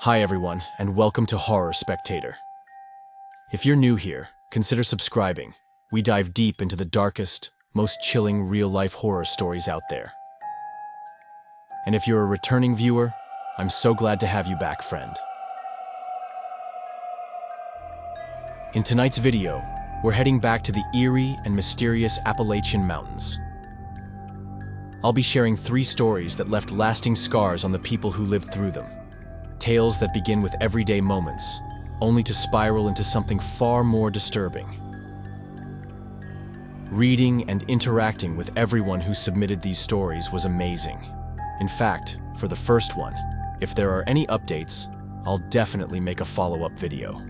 Hi everyone, and welcome to Horror Spectator. If you're new here, consider subscribing. We dive deep into the darkest, most chilling real-life horror stories out there. And if you're a returning viewer, I'm so glad to have you back, friend. In tonight's video, we're heading back to the eerie and mysterious Appalachian Mountains. I'll be sharing 3 stories that left lasting scars on the people who lived through them. Tales that begin with everyday moments, only to spiral into something far more disturbing. Reading and interacting with everyone who submitted these stories was amazing. In fact, for the first one, if there are any updates, I'll definitely make a follow-up video.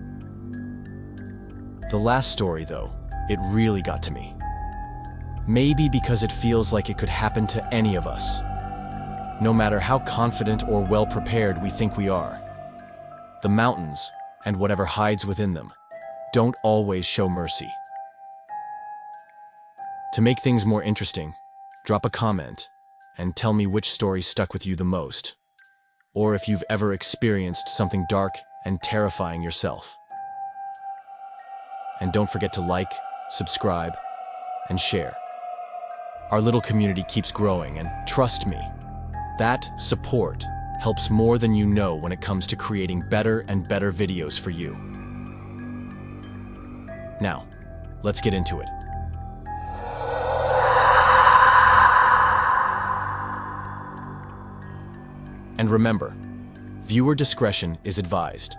The last story, though, it really got to me. Maybe because it feels like it could happen to any of us. No matter how confident or well-prepared we think we are. The mountains, and whatever hides within them, don't always show mercy. To make things more interesting, drop a comment and tell me which story stuck with you the most, or if you've ever experienced something dark and terrifying yourself. And don't forget to like, subscribe, and share. Our little community keeps growing, and trust me, that support helps more than you know when it comes to creating better and better videos for you. Now, let's get into it. And remember, viewer discretion is advised.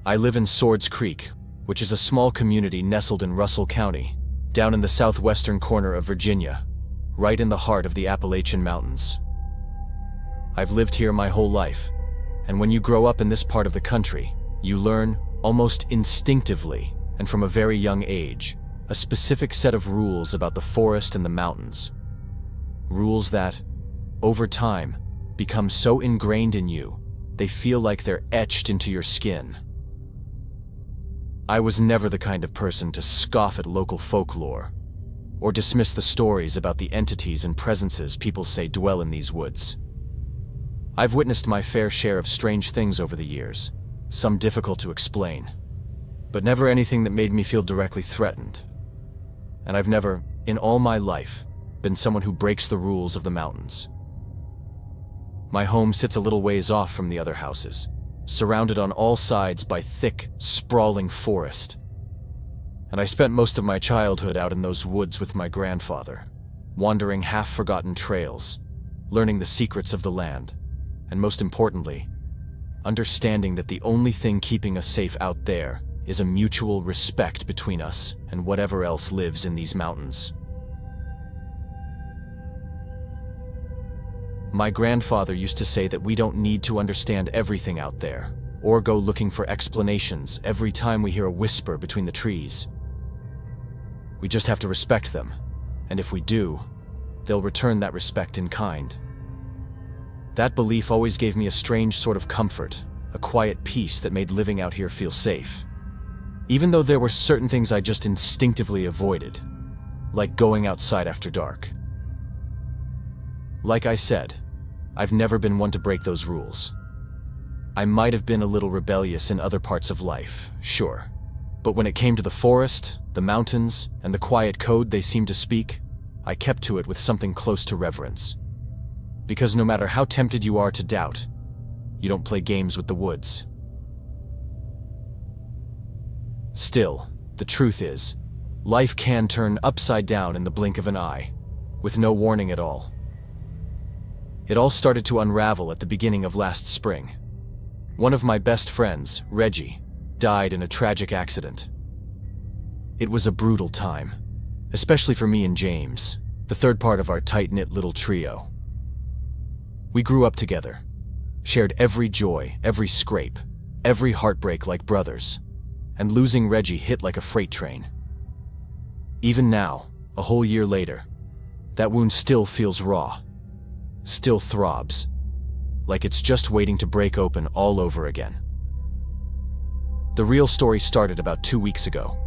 I live in Swords Creek, which is a small community nestled in Russell County, down in the southwestern corner of Virginia, right in the heart of the Appalachian Mountains. I've lived here my whole life, and when you grow up in this part of the country, you learn, almost instinctively, and from a very young age, a specific set of rules about the forest and the mountains. Rules that, over time, become so ingrained in you, they feel like they're etched into your skin. I was never the kind of person to scoff at local folklore, or dismiss the stories about the entities and presences people say dwell in these woods. I've witnessed my fair share of strange things over the years, some difficult to explain, but never anything that made me feel directly threatened. And I've never, in all my life, been someone who breaks the rules of the mountains. My home sits a little ways off from the other houses, surrounded on all sides by thick, sprawling forest. And I spent most of my childhood out in those woods with my grandfather, wandering half-forgotten trails, learning the secrets of the land, and most importantly, understanding that the only thing keeping us safe out there is a mutual respect between us and whatever else lives in these mountains. My grandfather used to say that we don't need to understand everything out there, or go looking for explanations every time we hear a whisper between the trees. We just have to respect them, and if we do, they'll return that respect in kind. That belief always gave me a strange sort of comfort, a quiet peace that made living out here feel safe. Even though there were certain things I just instinctively avoided, like going outside after dark. Like I said, I've never been one to break those rules. I might have been a little rebellious in other parts of life, sure. But when it came to the forest, the mountains, and the quiet code they seemed to speak, I kept to it with something close to reverence. Because no matter how tempted you are to doubt, you don't play games with the woods. Still, the truth is, life can turn upside down in the blink of an eye, with no warning at all. It all started to unravel at the beginning of last spring. One of my best friends, Reggie, died in a tragic accident. It was a brutal time, especially for me and James, the third part of our tight-knit little trio. We grew up together, shared every joy, every scrape, every heartbreak like brothers, and losing Reggie hit like a freight train. Even now, a whole year later, that wound still feels raw. Still throbs, like it's just waiting to break open all over again. The real story started about 2 weeks ago.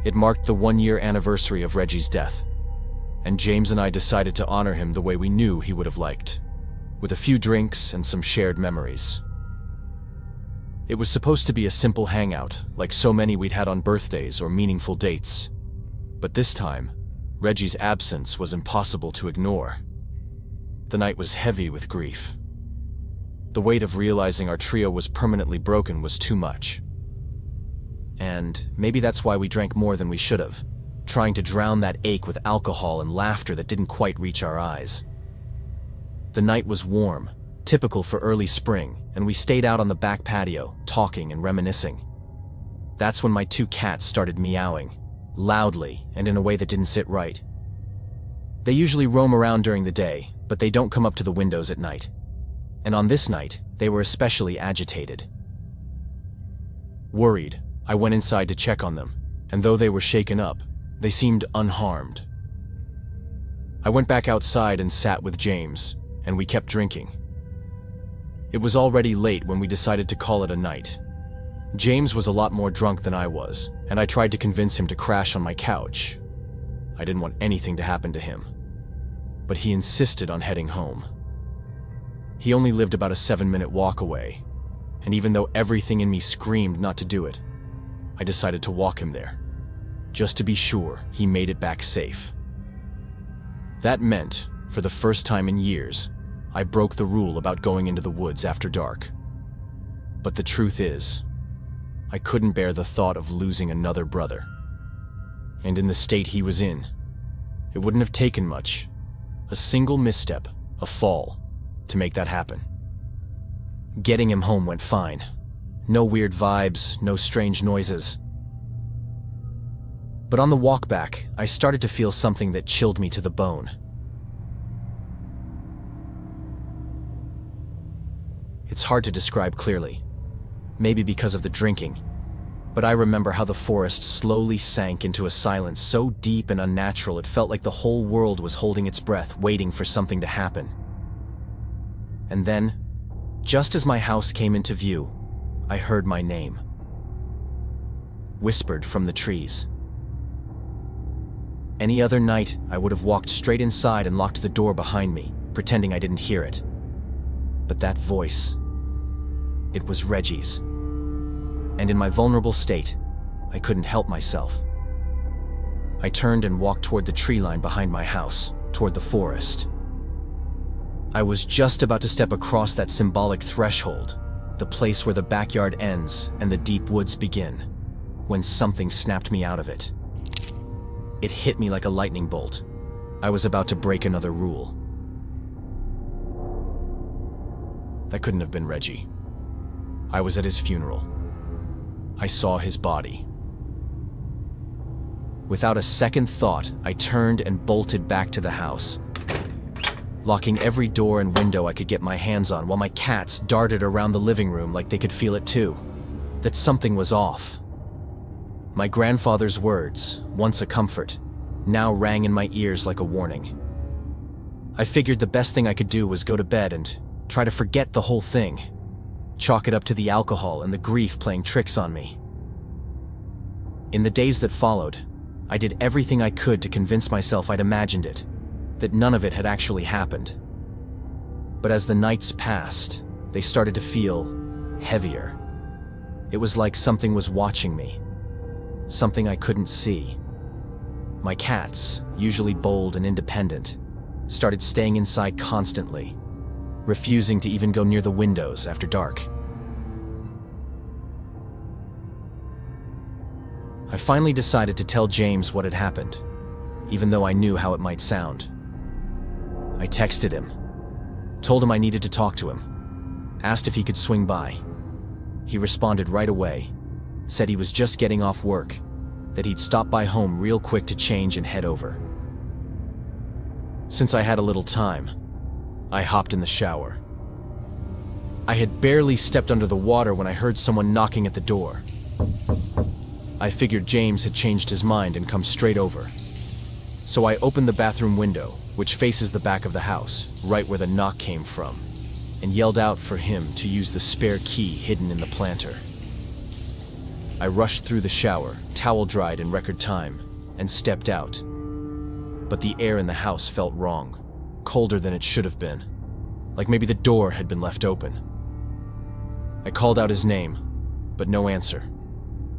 It marked the 1-year anniversary of Reggie's death, and James and I decided to honor him the way we knew he would have liked, with a few drinks and some shared memories. It was supposed to be a simple hangout, like so many we'd had on birthdays or meaningful dates. But this time, Reggie's absence was impossible to ignore. The night was heavy with grief. The weight of realizing our trio was permanently broken was too much. And maybe that's why we drank more than we should have, trying to drown that ache with alcohol and laughter that didn't quite reach our eyes. The night was warm, typical for early spring, and we stayed out on the back patio, talking and reminiscing. That's when my 2 cats started meowing, loudly and in a way that didn't sit right. They usually roam around during the day, but they don't come up to the windows at night. And on this night, they were especially agitated. Worried, I went inside to check on them, and though they were shaken up, they seemed unharmed. I went back outside and sat with James, and we kept drinking. It was already late when we decided to call it a night. James was a lot more drunk than I was, and I tried to convince him to crash on my couch. I didn't want anything to happen to him, but he insisted on heading home. He only lived about a 7-minute walk away, and even though everything in me screamed not to do it, I decided to walk him there, just to be sure he made it back safe. That meant, for the first time in years, I broke the rule about going into the woods after dark. But the truth is, I couldn't bear the thought of losing another brother. And in the state he was in, it wouldn't have taken much, a single misstep, a fall, to make that happen. Getting him home went fine. No weird vibes, no strange noises. But on the walk back, I started to feel something that chilled me to the bone. It's hard to describe clearly, maybe because of the drinking, but I remember how the forest slowly sank into a silence so deep and unnatural it felt like the whole world was holding its breath, waiting for something to happen. And then, just as my house came into view, I heard my name, whispered from the trees. Any other night, I would have walked straight inside and locked the door behind me, pretending I didn't hear it. But that voice, it was Reggie's. And in my vulnerable state, I couldn't help myself. I turned and walked toward the tree line behind my house, toward the forest. I was just about to step across that symbolic threshold, the place where the backyard ends and the deep woods begin, when something snapped me out of it. It hit me like a lightning bolt. I was about to break another rule. That couldn't have been Reggie. I was at his funeral. I saw his body. Without a second thought, I turned and bolted back to the house, locking every door and window I could get my hands on while my cats darted around the living room like they could feel it too, that something was off. My grandfather's words, once a comfort, now rang in my ears like a warning. I figured the best thing I could do was go to bed and try to forget the whole thing, chalk it up to the alcohol and the grief playing tricks on me. In the days that followed, I did everything I could to convince myself I'd imagined it, that none of it had actually happened. But as the nights passed, they started to feel heavier. It was like something was watching me, something I couldn't see. My cats, usually bold and independent, started staying inside constantly, refusing to even go near the windows after dark. I finally decided to tell James what had happened, even though I knew how it might sound. I texted him, told him I needed to talk to him, asked if he could swing by. He responded right away, said he was just getting off work, that he'd stop by home real quick to change and head over. Since I had a little time, I hopped in the shower. I had barely stepped under the water when I heard someone knocking at the door. I figured James had changed his mind and come straight over. So I opened the bathroom window, which faces the back of the house, right where the knock came from, and yelled out for him to use the spare key hidden in the planter. I rushed through the shower, towel dried in record time, and stepped out. But the air in the house felt wrong, colder than it should have been, like maybe the door had been left open. I called out his name, but no answer.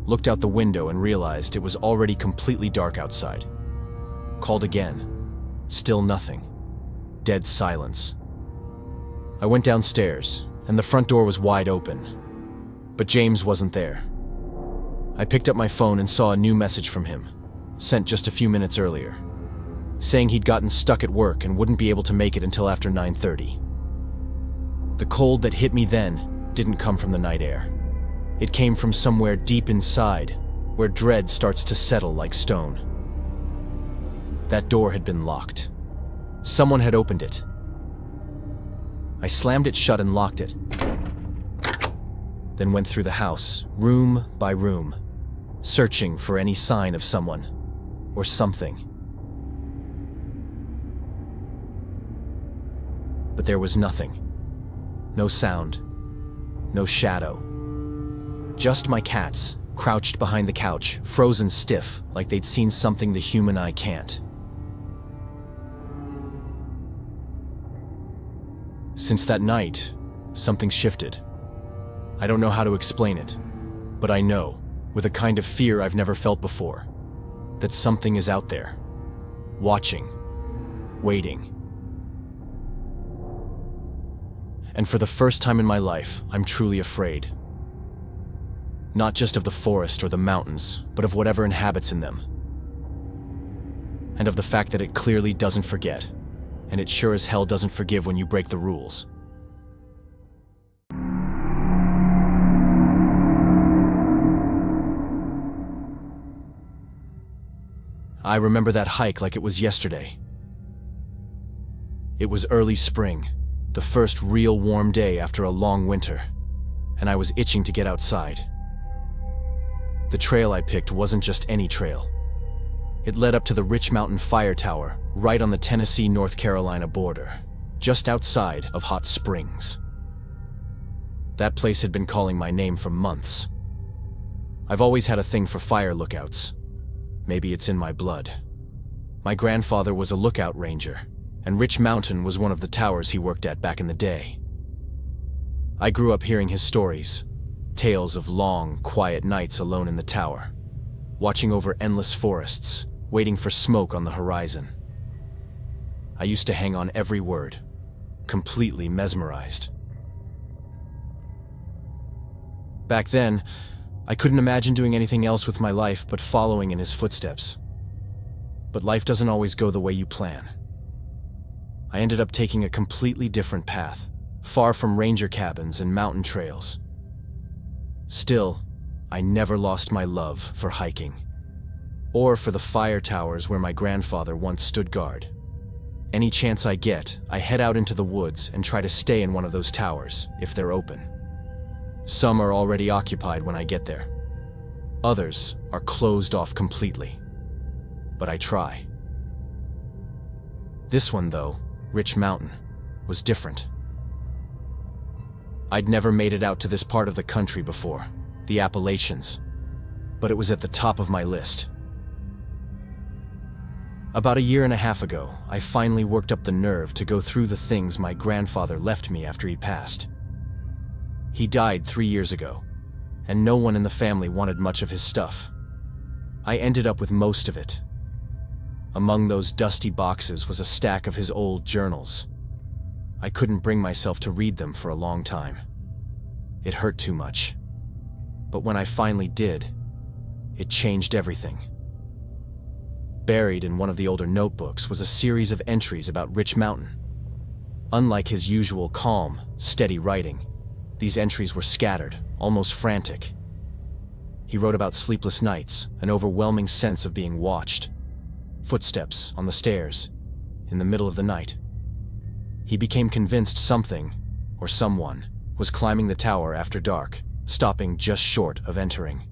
Looked out the window and realized it was already completely dark outside. Called again. Still nothing. Dead silence. I went downstairs, and the front door was wide open. But James wasn't there. I picked up my phone and saw a new message from him, sent just a few minutes earlier, saying he'd gotten stuck at work and wouldn't be able to make it until after 9:30. The cold that hit me then didn't come from the night air. It came from somewhere deep inside, where dread starts to settle like stone. That door had been locked. Someone had opened it. I slammed it shut and locked it, then went through the house, room by room, searching for any sign of someone or something. But there was nothing. No sound. No shadow. Just my cats, crouched behind the couch, frozen stiff, like they'd seen something the human eye can't. Since that night, something shifted. I don't know how to explain it, but I know, with a kind of fear I've never felt before, that something is out there, watching, waiting. And for the first time in my life, I'm truly afraid. Not just of the forest or the mountains, but of whatever inhabits in them. And of the fact that it clearly doesn't forget, and it sure as hell doesn't forgive when you break the rules. I remember that hike like it was yesterday. It was early spring, the first real warm day after a long winter, and I was itching to get outside. The trail I picked wasn't just any trail. It led up to the Rich Mountain Fire Tower, right on the Tennessee-North Carolina border, just outside of Hot Springs. That place had been calling my name for months. I've always had a thing for fire lookouts. Maybe it's in my blood. My grandfather was a lookout ranger, and Rich Mountain was one of the towers he worked at back in the day. I grew up hearing his stories, tales of long, quiet nights alone in the tower, watching over endless forests, waiting for smoke on the horizon. I used to hang on every word, completely mesmerized. Back then, I couldn't imagine doing anything else with my life but following in his footsteps. But life doesn't always go the way you plan. I ended up taking a completely different path, far from ranger cabins and mountain trails. Still, I never lost my love for hiking, or for the fire towers where my grandfather once stood guard. Any chance I get, I head out into the woods and try to stay in one of those towers, if they're open. Some are already occupied when I get there. Others are closed off completely. But I try. This one, though, Rich Mountain, was different. I'd never made it out to this part of the country before, the Appalachians, but it was at the top of my list. About a year and a half ago, I finally worked up the nerve to go through the things my grandfather left me after he passed. He died 3 years ago, and no one in the family wanted much of his stuff. I ended up with most of it. Among those dusty boxes was a stack of his old journals. I couldn't bring myself to read them for a long time. It hurt too much. But when I finally did, it changed everything. Buried in one of the older notebooks was a series of entries about Rich Mountain. Unlike his usual calm, steady writing, these entries were scattered, almost frantic. He wrote about sleepless nights, an overwhelming sense of being watched, footsteps on the stairs, in the middle of the night. He became convinced something, or someone, was climbing the tower after dark, stopping just short of entering.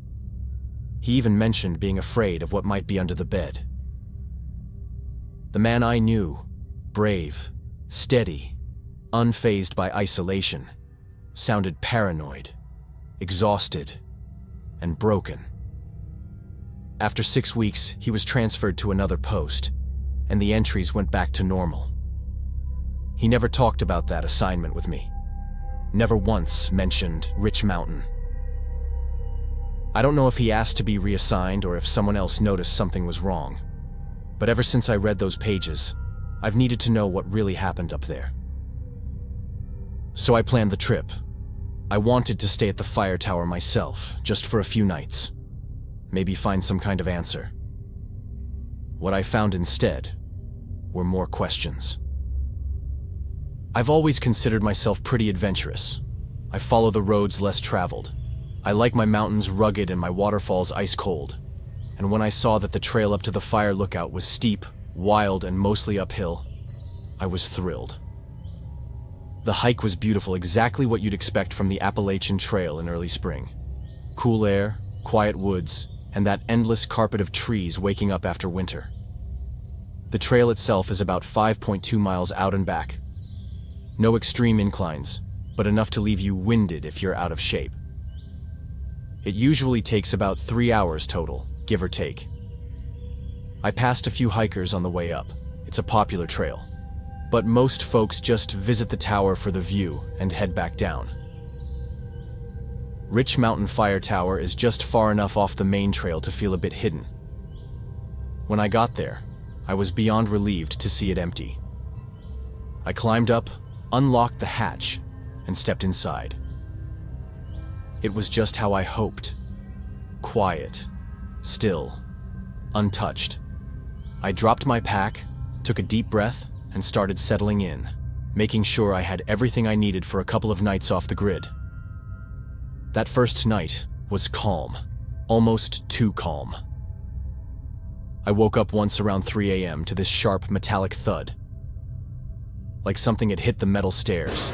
He even mentioned being afraid of what might be under the bed. The man I knew, brave, steady, unfazed by isolation, sounded paranoid, exhausted, and broken. After 6 weeks, he was transferred to another post, and the entries went back to normal. He never talked about that assignment with me. Never once mentioned Rich Mountain. I don't know if he asked to be reassigned or if someone else noticed something was wrong, but ever since I read those pages, I've needed to know what really happened up there. So I planned the trip. I wanted to stay at the fire tower myself, just for a few nights. Maybe find some kind of answer. What I found instead were more questions. I've always considered myself pretty adventurous. I follow the roads less traveled. I like my mountains rugged and my waterfalls ice cold. And when I saw that the trail up to the fire lookout was steep, wild, and mostly uphill, I was thrilled. The hike was beautiful, exactly what you'd expect from the Appalachian Trail in early spring. Cool air, quiet woods, and that endless carpet of trees waking up after winter. The trail itself is about 5.2 miles out and back. No extreme inclines, but enough to leave you winded if you're out of shape. It usually takes about 3 hours total, give or take. I passed a few hikers on the way up. It's a popular trail. But most folks just visit the tower for the view and head back down. Rich Mountain Fire Tower is just far enough off the main trail to feel a bit hidden. When I got there, I was beyond relieved to see it empty. I climbed up, unlocked the hatch, and stepped inside. It was just how I hoped. Quiet, still, untouched. I dropped my pack, took a deep breath, and started settling in, making sure I had everything I needed for a couple of nights off the grid. That first night was calm, almost too calm. I woke up once around 3 a.m. to this sharp metallic thud, like something had hit the metal stairs.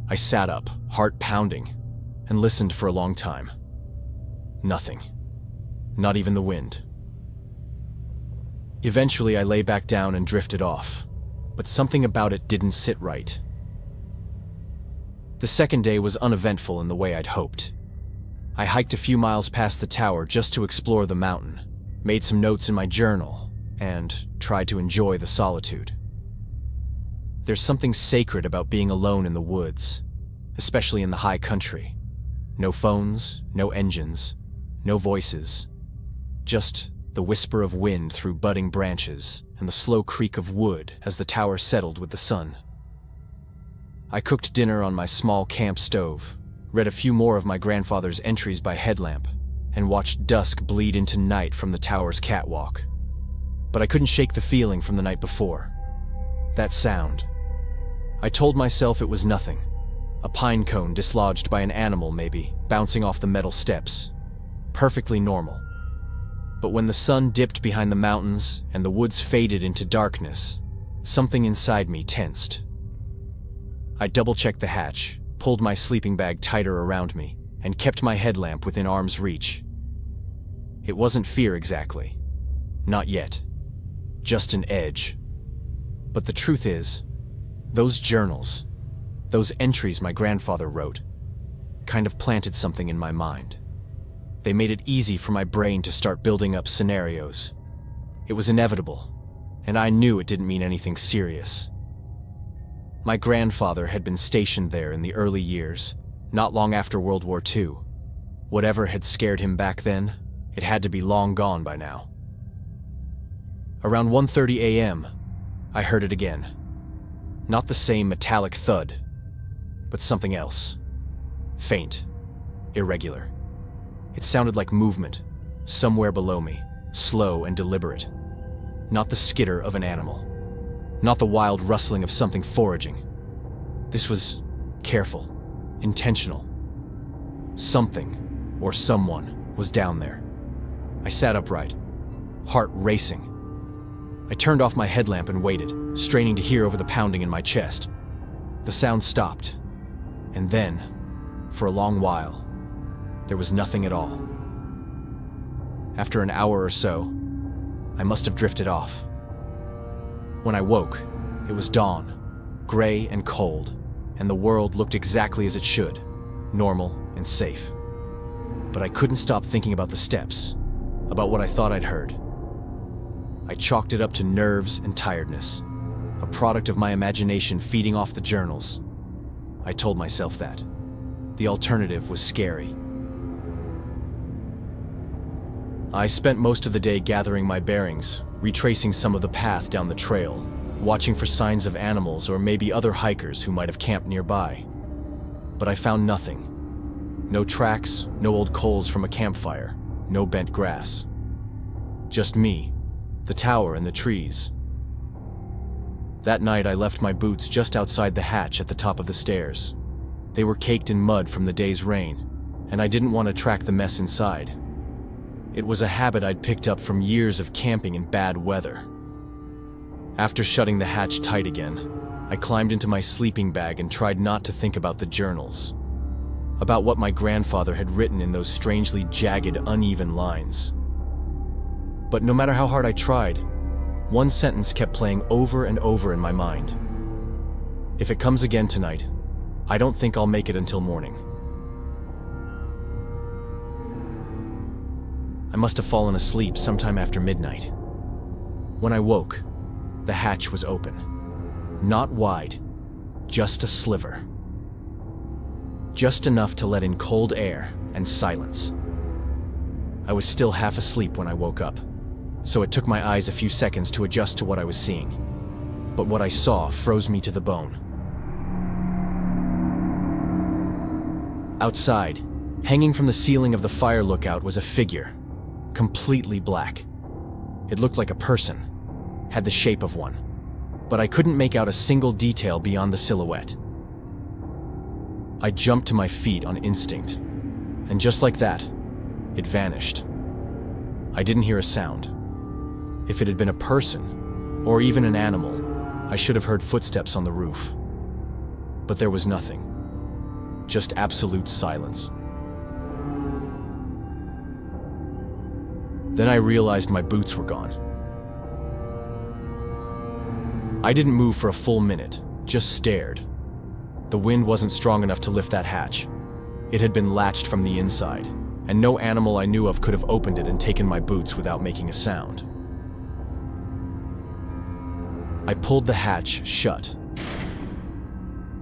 I sat up, heart pounding, and listened for a long time. Nothing. Not even the wind. Eventually, I lay back down and drifted off, but something about it didn't sit right. The second day was uneventful in the way I'd hoped. I hiked a few miles past the tower just to explore the mountain, made some notes in my journal, and tried to enjoy the solitude. There's something sacred about being alone in the woods, especially in the high country. No phones, no engines, no voices. Just the whisper of wind through budding branches and the slow creak of wood as the tower settled with the sun. I cooked dinner on my small camp stove, read a few more of my grandfather's entries by headlamp, and watched dusk bleed into night from the tower's catwalk. But I couldn't shake the feeling from the night before. That sound. I told myself it was nothing. A pine cone dislodged by an animal, maybe, bouncing off the metal steps. Perfectly normal. But when the sun dipped behind the mountains and the woods faded into darkness, something inside me tensed. I double-checked the hatch, pulled my sleeping bag tighter around me, and kept my headlamp within arm's reach. It wasn't fear exactly. Not yet. Just an edge. But the truth is, those journals, those entries my grandfather wrote, kind of planted something in my mind. They made it easy for my brain to start building up scenarios. It was inevitable, and I knew it didn't mean anything serious. My grandfather had been stationed there in the early years, not long after World War II. Whatever had scared him back then, it had to be long gone by now. Around 1:30 a.m., I heard it again. Not the same metallic thud, but something else. Faint, irregular. It sounded like movement, somewhere below me, slow and deliberate. Not the skitter of an animal. Not the wild rustling of something foraging. This was careful, intentional. Something, or someone, was down there. I sat upright, heart racing. I turned off my headlamp and waited, straining to hear over the pounding in my chest. The sound stopped, and then, for a long while, there was nothing at all. After an hour or so, I must have drifted off. When I woke, it was dawn, gray and cold, and the world looked exactly as it should, normal and safe. But I couldn't stop thinking about the steps, about what I thought I'd heard. I chalked it up to nerves and tiredness, a product of my imagination feeding off the journals. I told myself that. The alternative was scary. I spent most of the day gathering my bearings, retracing some of the path down the trail, watching for signs of animals or maybe other hikers who might have camped nearby. But I found nothing. No tracks, no old coals from a campfire, no bent grass. Just me, the tower and the trees. That night I left my boots just outside the hatch at the top of the stairs. They were caked in mud from the day's rain, and I didn't want to track the mess inside. It was a habit I'd picked up from years of camping in bad weather. After shutting the hatch tight again, I climbed into my sleeping bag and tried not to think about the journals, about what my grandfather had written in those strangely jagged, uneven lines. But no matter how hard I tried, one sentence kept playing over and over in my mind. If it comes again tonight, I don't think I'll make it until morning. I must have fallen asleep sometime after midnight. When I woke, the hatch was open. Not wide, just a sliver. Just enough to let in cold air and silence. I was still half asleep when I woke up, so it took my eyes a few seconds to adjust to what I was seeing. But what I saw froze me to the bone. Outside, hanging from the ceiling of the fire lookout was a figure, completely black. It looked like a person, had the shape of one, but I couldn't make out a single detail beyond the silhouette. I jumped to my feet on instinct, and just like that, it vanished. I didn't hear a sound. If it had been a person, or even an animal, I should have heard footsteps on the roof. But there was nothing. Just absolute silence. Then I realized my boots were gone. I didn't move for a full minute, just stared. The wind wasn't strong enough to lift that hatch. It had been latched from the inside, and no animal I knew of could have opened it and taken my boots without making a sound. I pulled the hatch shut,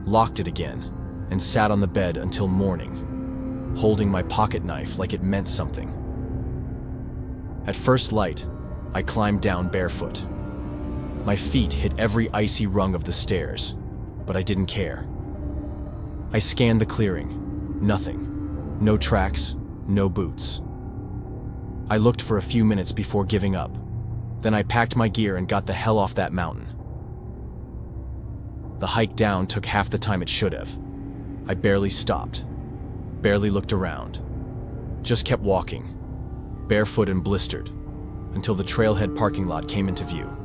locked it again, and sat on the bed until morning, holding my pocket knife like it meant something. At first light, I climbed down barefoot. My feet hit every icy rung of the stairs, but I didn't care. I scanned the clearing. Nothing. No tracks, no boots. I looked for a few minutes before giving up. Then I packed my gear and got the hell off that mountain. The hike down took half the time it should have. I barely stopped, barely looked around, just kept walking, barefoot and blistered, until the trailhead parking lot came into view.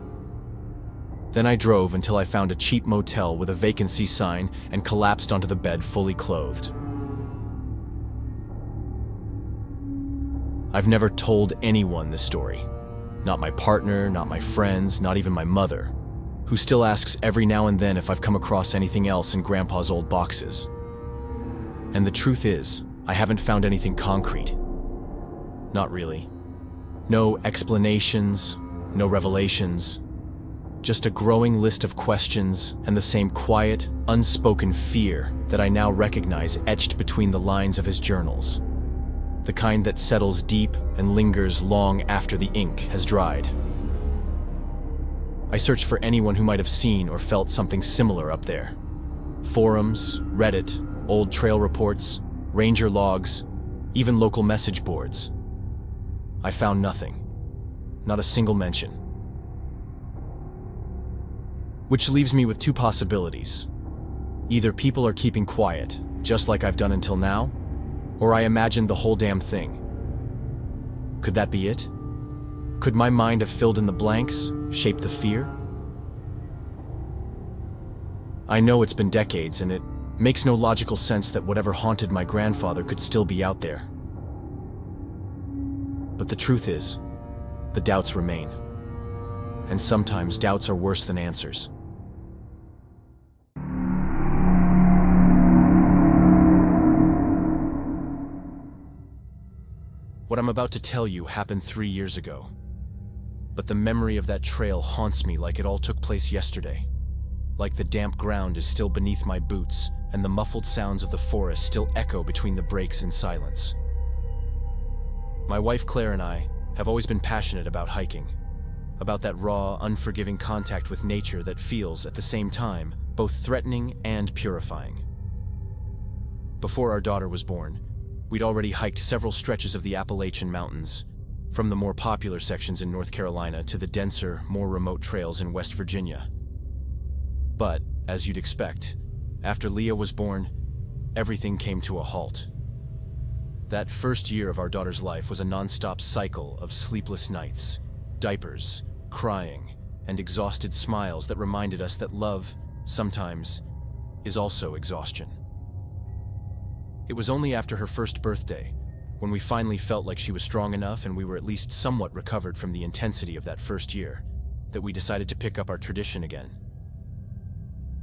Then I drove until I found a cheap motel with a vacancy sign and collapsed onto the bed fully clothed. I've never told anyone this story. Not my partner, not my friends, not even my mother, who still asks every now and then if I've come across anything else in Grandpa's old boxes. And the truth is, I haven't found anything concrete. Not really. No explanations, no revelations. Just a growing list of questions and the same quiet, unspoken fear that I now recognize etched between the lines of his journals. The kind that settles deep and lingers long after the ink has dried. I searched for anyone who might have seen or felt something similar up there. Forums, Reddit, old trail reports, ranger logs, even local message boards. I found nothing. Not a single mention. Which leaves me with two possibilities. Either people are keeping quiet, just like I've done until now, or I imagined the whole damn thing. Could that be it? Could my mind have filled in the blanks, shaped the fear? I know it's been decades, and it makes no logical sense that whatever haunted my grandfather could still be out there. But the truth is, the doubts remain. And sometimes doubts are worse than answers. What I'm about to tell you happened 3 years ago. But the memory of that trail haunts me like it all took place yesterday. Like the damp ground is still beneath my boots, and the muffled sounds of the forest still echo between the breaks in silence. My wife Claire and I have always been passionate about hiking, about that raw, unforgiving contact with nature that feels, at the same time, both threatening and purifying. Before our daughter was born, we'd already hiked several stretches of the Appalachian Mountains, from the more popular sections in North Carolina to the denser, more remote trails in West Virginia. But, as you'd expect, after Leah was born, everything came to a halt. That first year of our daughter's life was a non-stop cycle of sleepless nights, diapers, crying, and exhausted smiles that reminded us that love, sometimes, is also exhaustion. It was only after her first birthday, when we finally felt like she was strong enough and we were at least somewhat recovered from the intensity of that first year, that we decided to pick up our tradition again.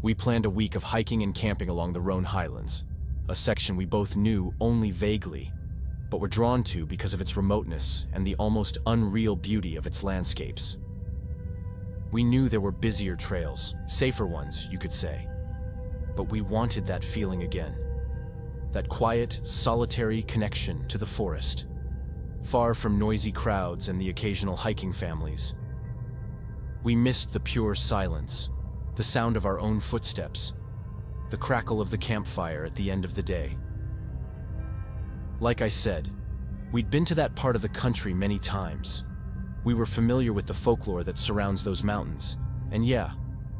We planned a week of hiking and camping along the Rhone Highlands, a section we both knew only vaguely, but were drawn to because of its remoteness and the almost unreal beauty of its landscapes. We knew there were busier trails, safer ones, you could say, but we wanted that feeling again. That quiet, solitary connection to the forest, far from noisy crowds and the occasional hiking families. We missed the pure silence, the sound of our own footsteps, the crackle of the campfire at the end of the day. Like I said, we'd been to that part of the country many times. We were familiar with the folklore that surrounds those mountains, and yeah,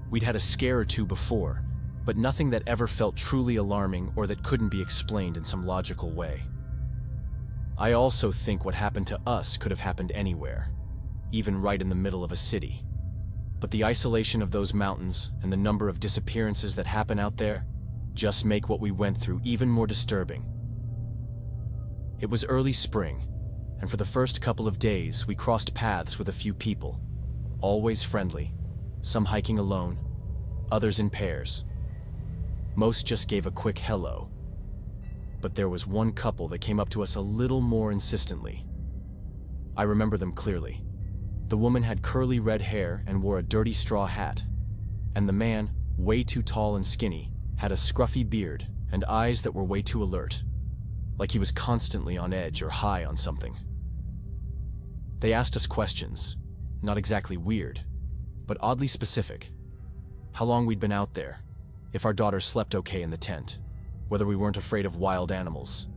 we'd had a scare or two before, but nothing that ever felt truly alarming or that couldn't be explained in some logical way. I also think what happened to us could have happened anywhere, even right in the middle of a city. But the isolation of those mountains and the number of disappearances that happen out there just make what we went through even more disturbing. It was early spring, and for the first couple of days we crossed paths with a few people, always friendly, some hiking alone, others in pairs. Most just gave a quick hello. But there was one couple that came up to us a little more insistently. I remember them clearly. The woman had curly red hair and wore a dirty straw hat, and the man, way too tall and skinny, had a scruffy beard and eyes that were way too alert, like he was constantly on edge or high on something. They asked us questions, not exactly weird, but oddly specific. How long we'd been out there, if our daughter slept okay in the tent, whether we weren't afraid of wild animals,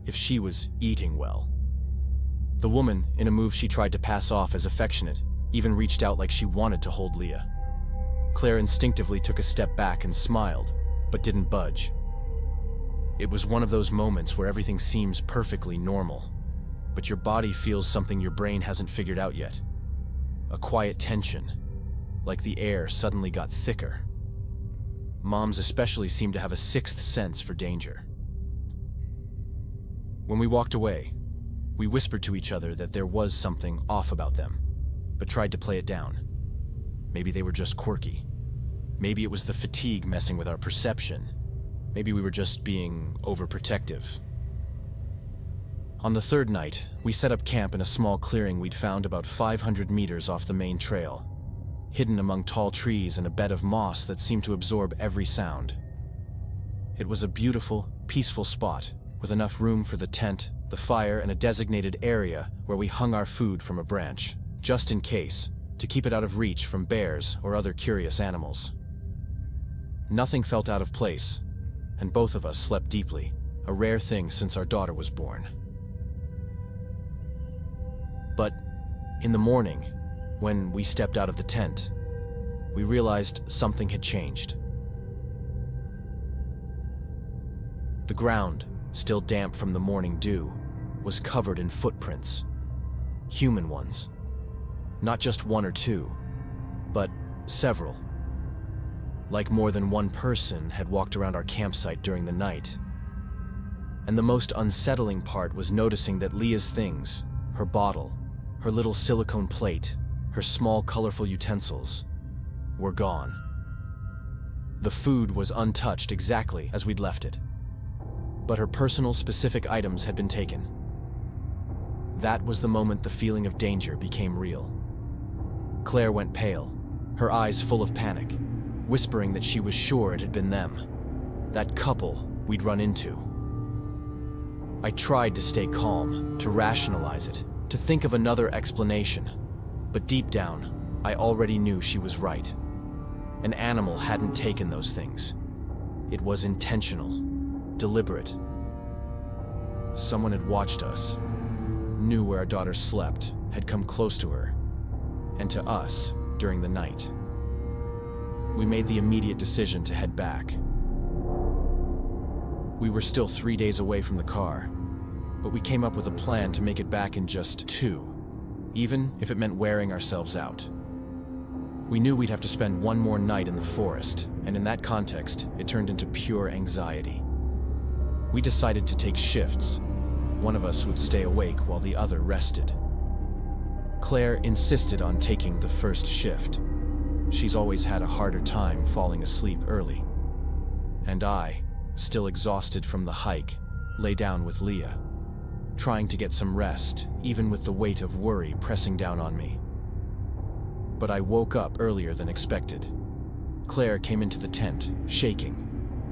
if she was eating well. The woman, in a move she tried to pass off as affectionate, even reached out like she wanted to hold Leah. Claire instinctively took a step back and smiled, but didn't budge. It was one of those moments where everything seems perfectly normal, but your body feels something your brain hasn't figured out yet. A quiet tension, like the air suddenly got thicker. Moms especially seem to have a sixth sense for danger. When we walked away, we whispered to each other that there was something off about them, but tried to play it down. Maybe they were just quirky. Maybe it was the fatigue messing with our perception. Maybe we were just being overprotective. On the third night, we set up camp in a small clearing we'd found about 500 meters off the main trail, hidden among tall trees and a bed of moss that seemed to absorb every sound. It was a beautiful, peaceful spot, with enough room for the tent, the fire, and a designated area where we hung our food from a branch, just in case, to keep it out of reach from bears or other curious animals. Nothing felt out of place, and both of us slept deeply, a rare thing since our daughter was born. But in the morning, when we stepped out of the tent, we realized something had changed. The ground, still damp from the morning dew, was covered in footprints. Human ones. Not just one or two, but several. Like more than one person had walked around our campsite during the night. And the most unsettling part was noticing that Leah's things, her bottle, her little silicone plate, her small colorful utensils, were gone. The food was untouched exactly as we'd left it, but her personal specific items had been taken. That was the moment the feeling of danger became real. Claire went pale, her eyes full of panic, whispering that she was sure it had been them, that couple we'd run into. I tried to stay calm, to rationalize it, to think of another explanation, but deep down, I already knew she was right. An animal hadn't taken those things. It was intentional, deliberate. Someone had watched us, knew where our daughter slept, had come close to her, and to us during the night. We made the immediate decision to head back. We were still 3 days away from the car, but we came up with a plan to make it back in just 2, even if it meant wearing ourselves out. We knew we'd have to spend one more night in the forest, and in that context, it turned into pure anxiety. We decided to take shifts. One of us would stay awake while the other rested. Claire insisted on taking the first shift. She's always had a harder time falling asleep early. And I, still exhausted from the hike, lay down with Leah, trying to get some rest, even with the weight of worry pressing down on me. But I woke up earlier than expected. Claire came into the tent, shaking,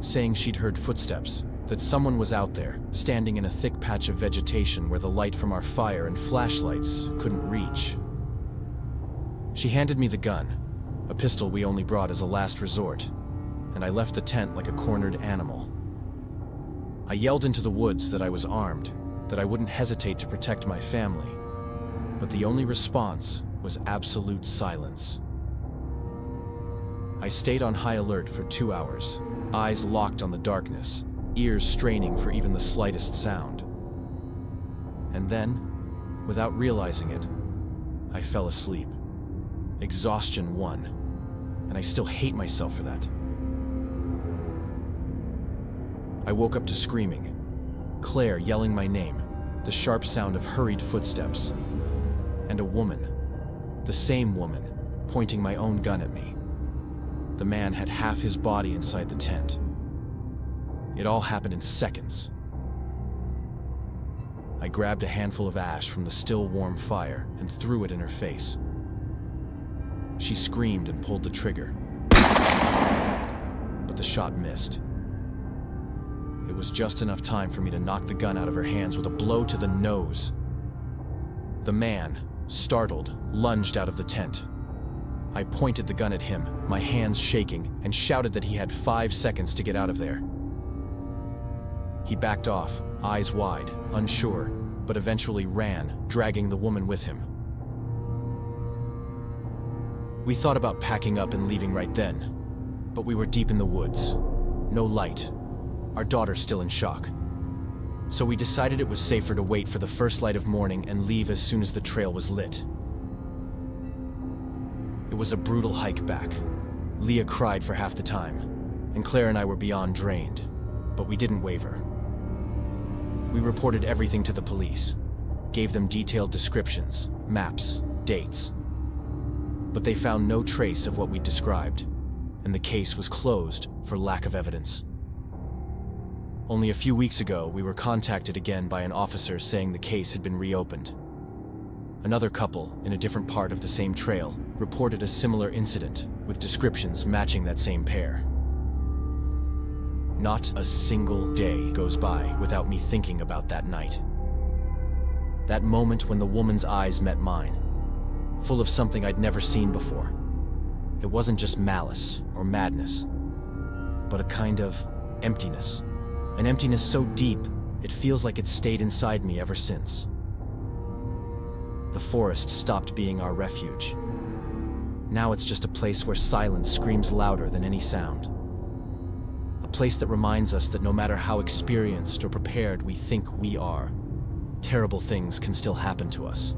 saying she'd heard footsteps, that someone was out there, standing in a thick patch of vegetation where the light from our fire and flashlights couldn't reach. She handed me the gun, a pistol we only brought as a last resort, and I left the tent like a cornered animal. I yelled into the woods that I was armed, that I wouldn't hesitate to protect my family, but the only response was absolute silence. I stayed on high alert for 2 hours, eyes locked on the darkness, ears straining for even the slightest sound. And then, without realizing it, I fell asleep. Exhaustion won, and I still hate myself for that. I woke up to screaming, Claire yelling my name, the sharp sound of hurried footsteps, and a woman, the same woman, pointing my own gun at me. The man had half his body inside the tent. It all happened in seconds. I grabbed a handful of ash from the still warm fire and threw it in her face. She screamed and pulled the trigger, but the shot missed. It was just enough time for me to knock the gun out of her hands with a blow to the nose. The man, startled, lunged out of the tent. I pointed the gun at him, my hands shaking, and shouted that he had 5 seconds to get out of there. He backed off, eyes wide, unsure, but eventually ran, dragging the woman with him. We thought about packing up and leaving right then, but we were deep in the woods. No light. Our daughter still in shock. So we decided it was safer to wait for the first light of morning and leave as soon as the trail was lit. It was a brutal hike back. Leah cried for half the time, and Claire and I were beyond drained, but we didn't waver. We reported everything to the police, gave them detailed descriptions, maps, dates. But they found no trace of what we'd described, and the case was closed for lack of evidence. Only a few weeks ago, we were contacted again by an officer saying the case had been reopened. Another couple, in a different part of the same trail, reported a similar incident, with descriptions matching that same pair. Not a single day goes by without me thinking about that night. That moment when the woman's eyes met mine, full of something I'd never seen before. It wasn't just malice or madness, but a kind of emptiness. An emptiness so deep, it feels like it's stayed inside me ever since. The forest stopped being our refuge. Now it's just a place where silence screams louder than any sound. A place that reminds us that no matter how experienced or prepared we think we are, terrible things can still happen to us.